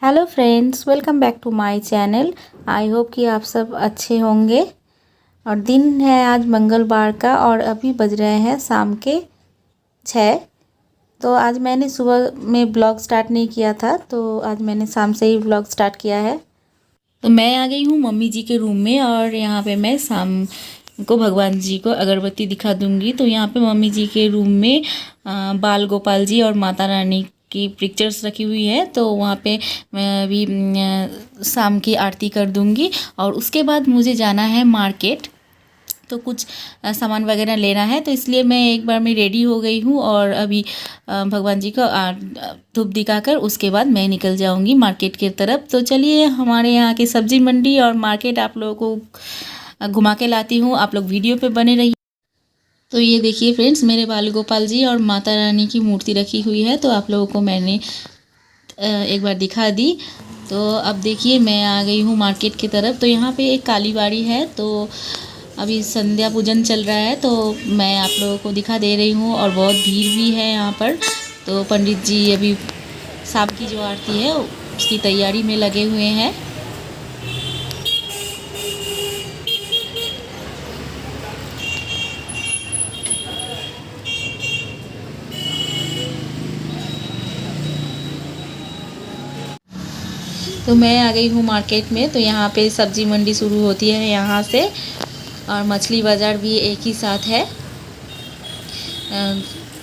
Hello friends, welcome back to my channel. I hope कि आप सब अच्छे होंगे। और दिन है आज मंगलवार का और अभी बज रहे हैं शाम के 6। तो आज मैंने सुबह में ब्लॉग स्टार्ट नहीं किया था, तो आज मैंने शाम से ही ब्लॉग स्टार्ट किया है। तो मैं आ गई हूँ मम्मी जी के रूम में और यहाँ पे मैं शाम को भगवान जी को अगरबत्ती दिखा दूँगी। तो यहाँ पे मम्मी जी के रूम में बाल गोपाल जी और माता रानी की पिक्चर्स रखी हुई है। तो वहाँ पे मैं अभी शाम की आरती कर दूँगी और उसके बाद मुझे जाना है मार्केट। तो कुछ सामान वगैरह लेना है, तो इसलिए मैं एक बार में रेडी हो गई हूँ और अभी भगवान जी को धूप दिखाकर उसके बाद मैं निकल जाऊँगी मार्केट की तरफ। तो चलिए हमारे यहाँ की सब्ज़ी मंडी और मार्केट आप लोगों को घुमा के लाती हूँ, आप लोग वीडियो पे बने रहिए। तो ये देखिए फ्रेंड्स, मेरे बाल गोपाल जी और माता रानी की मूर्ति रखी हुई है, तो आप लोगों को मैंने एक बार दिखा दी। तो अब देखिए मैं आ गई हूँ मार्केट की तरफ। तो यहाँ पे एक काली बाड़ी है, तो अभी संध्या पूजन चल रहा है, तो मैं आप लोगों को दिखा दे रही हूँ और बहुत भीड़ भी है यहाँ पर। तो पंडित जी अभी शाम की जो आरती है उसकी तैयारी में लगे हुए हैं। तो मैं आ गई हूँ मार्केट में। तो यहाँ पे सब्जी मंडी शुरू होती है यहाँ से और मछली बाज़ार भी एक ही साथ है।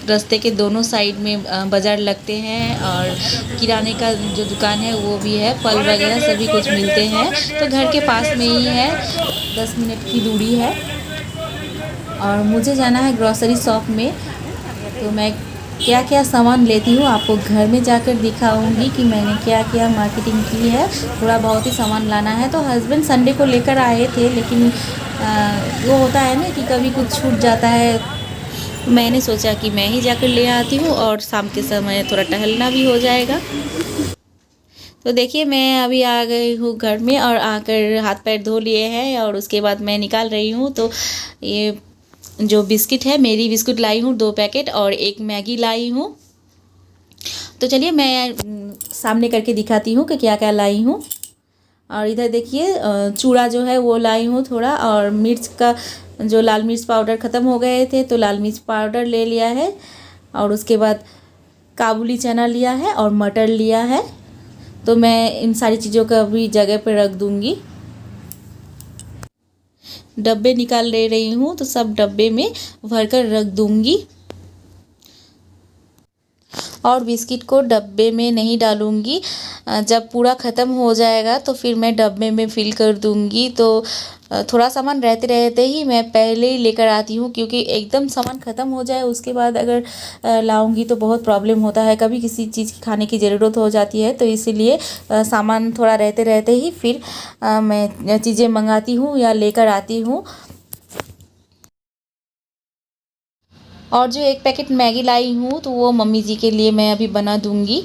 रास्ते के दोनों साइड में बाज़ार लगते हैं और किराने का जो दुकान है वो भी है, फल वगैरह सभी कुछ मिलते हैं। तो घर के पास में ही है, 10 मिनट की दूरी है। और मुझे जाना है ग्रॉसरी शॉप में। तो मैं क्या क्या सामान लेती हूँ आपको घर में जाकर दिखाऊंगी कि मैंने क्या क्या मार्केटिंग की है। थोड़ा बहुत ही सामान लाना है। तो हस्बैंड संडे को लेकर आए थे, लेकिन वो होता है ना कि कभी कुछ छूट जाता है। मैंने सोचा कि मैं ही जाकर ले आती हूँ और शाम के समय थोड़ा टहलना भी हो जाएगा। तो देखिए मैं अभी आ गई हूँ घर में और आकर हाथ पैर धो लिए हैं और उसके बाद मैं निकाल रही हूँ। तो ये जो बिस्किट है, मेरी बिस्कुट लाई हूँ 2 पैकेट और एक मैगी लाई हूँ। तो चलिए मैं सामने करके दिखाती हूँ कि क्या क्या लाई हूँ। और इधर देखिए चूड़ा जो है वो लाई हूँ थोड़ा, और मिर्च का जो लाल मिर्च पाउडर ख़त्म हो गए थे तो लाल मिर्च पाउडर ले लिया है। और उसके बाद काबुली चना लिया है और मटर लिया है। तो मैं इन सारी चीज़ों को अभी जगह पर रख दूँगी। डब्बे निकाल ले रही हूँ, तो सब डब्बे में भर कर रख दूँगी। और बिस्किट को डब्बे में नहीं डालूँगी, जब पूरा ख़त्म हो जाएगा तो फिर मैं डब्बे में फिल कर दूँगी। तो थोड़ा सामान रहते रहते ही मैं पहले ही लेकर आती हूँ, क्योंकि एकदम सामान ख़त्म हो जाए उसके बाद अगर लाऊंगी तो बहुत प्रॉब्लम होता है। कभी किसी चीज़ की खाने की ज़रूरत हो जाती है, तो इसीलिए सामान थोड़ा रहते रहते ही फिर मैं चीज़ें मंगाती हूँ या लेकर आती हूँ। और जो 1 पैकेट मैगी लाई हूँ तो वो मम्मी जी के लिए मैं अभी बना दूँगी।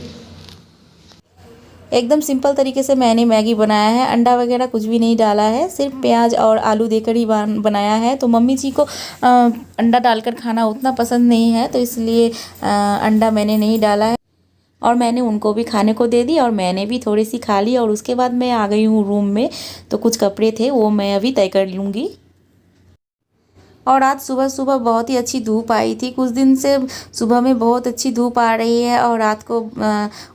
एकदम सिंपल तरीके से मैंने मैगी बनाया है, अंडा वगैरह कुछ भी नहीं डाला है, सिर्फ प्याज और आलू देकर ही बनाया है। तो मम्मी जी को अंडा डालकर खाना उतना पसंद नहीं है, तो इसलिए अंडा मैंने नहीं डाला है। और मैंने उनको भी खाने को दे दी और मैंने भी थोड़ी सी खा ली। और उसके बाद मैं आ गई हूँ रूम में। तो कुछ कपड़े थे वो मैं अभी तय कर लूँगी। और आज सुबह सुबह बहुत ही अच्छी धूप आई थी। कुछ दिन से सुबह में बहुत अच्छी धूप आ रही है और रात को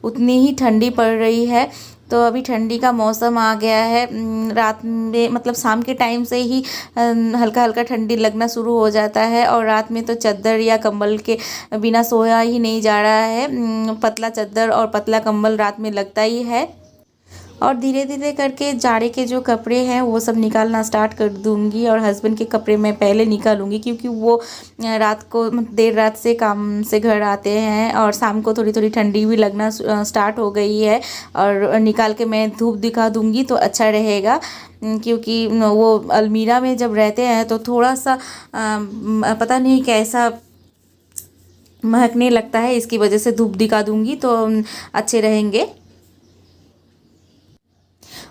उतनी ही ठंडी पड़ रही है। तो अभी ठंडी का मौसम आ गया है। रात में मतलब शाम के टाइम से ही हल्का हल्का ठंडी लगना शुरू हो जाता है। और रात में तो चादर या कंबल के बिना सोया ही नहीं जा रहा है। पतला चादर और पतला कंबल रात में लगता ही है। और धीरे धीरे करके जाड़े के जो कपड़े हैं वो सब निकालना स्टार्ट कर दूँगी। और हस्बैंड के कपड़े मैं पहले निकालूँगी, क्योंकि वो रात को देर रात से काम से घर आते हैं और शाम को थोड़ी थोड़ी ठंडी भी लगना स्टार्ट हो गई है। और निकाल के मैं धूप दिखा दूँगी तो अच्छा रहेगा, क्योंकि वो अलमीरा में जब रहते हैं तो थोड़ा सा पता नहीं कैसा महकने लगता है, इसकी वजह से धूप दिखा दूँगी तो अच्छे रहेंगे।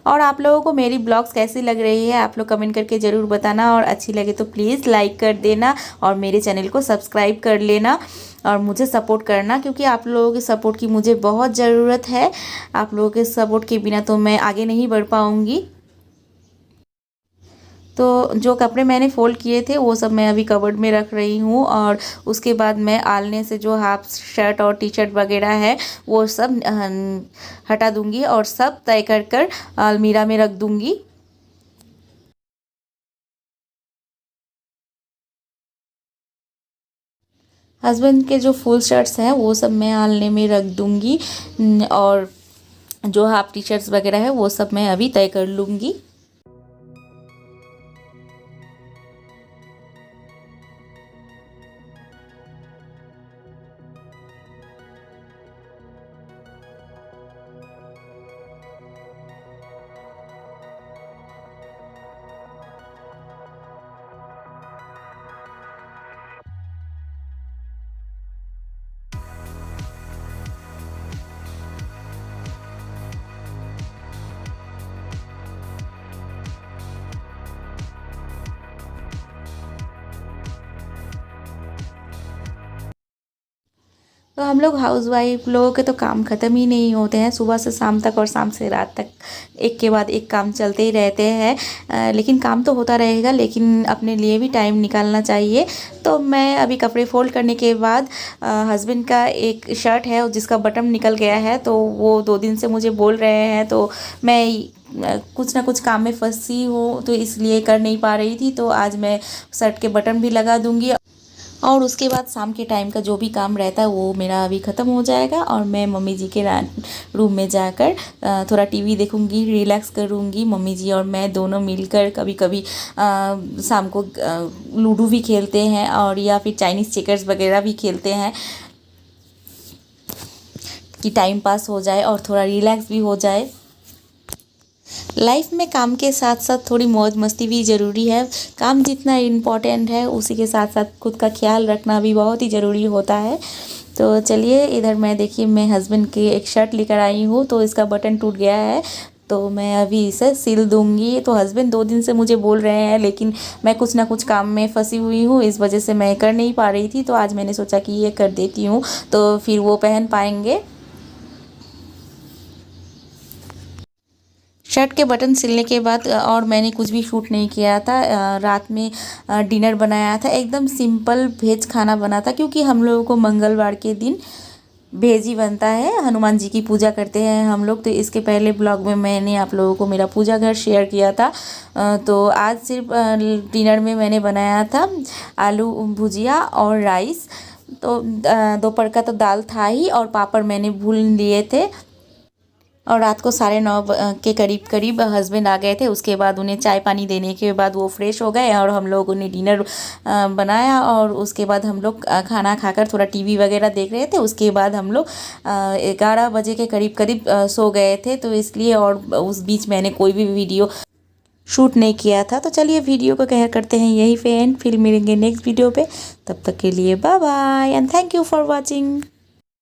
और आप लोगों को मेरी ब्लॉग्स कैसी लग रही है आप लोग कमेंट करके ज़रूर बताना, और अच्छी लगे तो प्लीज़ लाइक कर देना और मेरे चैनल को सब्सक्राइब कर लेना और मुझे सपोर्ट करना, क्योंकि आप लोगों के सपोर्ट की मुझे बहुत ज़रूरत है। आप लोगों के सपोर्ट के बिना तो मैं आगे नहीं बढ़ पाऊँगी। तो जो कपड़े मैंने फ़ोल्ड किए थे वो सब मैं अभी कबर्ड में रख रही हूँ, और उसके बाद मैं आलने से जो हाफ शर्ट और टी शर्ट वगैरह है वो सब हटा दूँगी और सब तय कर कर अलमीरा में रख दूँगी। हस्बैंड के जो फुल शर्ट्स हैं वो सब मैं आलने में रख दूँगी, और जो हाफ टी शर्ट्स वगैरह है वो सब मैं अभी तय कर लूँगी। तो हम लोग हाउसवाइफ लोगों के तो काम ख़त्म ही नहीं होते हैं, सुबह से शाम तक और शाम से रात तक एक के बाद एक काम चलते ही रहते हैं। लेकिन काम तो होता रहेगा, लेकिन अपने लिए भी टाइम निकालना चाहिए। तो मैं अभी कपड़े फोल्ड करने के बाद हस्बैंड का एक शर्ट है जिसका बटन निकल गया है, तो वो 2 दिन से मुझे बोल रहे हैं, तो मैं कुछ ना कुछ काम में फंसी हूँ तो इसलिए कर नहीं पा रही थी। तो आज मैं शर्ट के बटन भी लगा दूँगी, और उसके बाद शाम के टाइम का जो भी काम रहता है वो मेरा अभी ख़त्म हो जाएगा, और मैं मम्मी जी के रूम में जाकर थोड़ा टीवी देखूंगी, रिलैक्स करूंगी। मम्मी जी और मैं दोनों मिलकर कभी कभी शाम को लूडो भी खेलते हैं, और या फिर चाइनीज़ चेकर्स वगैरह भी खेलते हैं कि टाइम पास हो जाए और थोड़ा रिलैक्स भी हो जाए। लाइफ में काम के साथ साथ थोड़ी मौज मस्ती भी ज़रूरी है। काम जितना इम्पोर्टेंट है उसी के साथ साथ खुद का ख्याल रखना भी बहुत ही ज़रूरी होता है। तो चलिए, इधर मैं देखिए मैं हस्बैंड की एक शर्ट लेकर आई हूँ, तो इसका बटन टूट गया है, तो मैं अभी इसे सिल दूँगी। तो हस्बैंड 2 दिन से मुझे बोल रहे हैं, लेकिन मैं कुछ ना कुछ काम में फंसी हुई हूँ, इस वजह से मैं कर नहीं पा रही थी। तो आज मैंने सोचा कि ये कर देती हूँ, तो फिर वो पहन पाएंगे। शर्ट के बटन सिलने के बाद और मैंने कुछ भी शूट नहीं किया था। रात में डिनर बनाया था, एकदम सिंपल वेज खाना बना था, क्योंकि हम लोगों को मंगलवार के दिन वेज ही बनता है। हनुमान जी की पूजा करते हैं हम लोग। तो इसके पहले ब्लॉग में मैंने आप लोगों को मेरा पूजा घर शेयर किया था। तो आज सिर्फ डिनर में मैंने बनाया था आलू भुजिया और राइस। तो दोपहर का तो दाल था ही, और पापड़ मैंने भून लिए थे। और रात को 9:30 के करीब हस्बैंड आ गए थे। उसके बाद उन्हें चाय पानी देने के बाद वो फ्रेश हो गए, और हम लोगों ने डिनर बनाया, और उसके बाद हम लोग खाना खाकर थोड़ा टीवी वगैरह देख रहे थे। उसके बाद हम लोग 11 बजे के करीब सो गए थे, तो इसलिए, और उस बीच मैंने कोई भी वीडियो शूट नहीं किया था। तो चलिए वीडियो को कहर करते हैं यहीं पे एंड, फिर मिलेंगे नेक्स्ट वीडियो पे। तब तक के लिए bye bye and thank you for watching.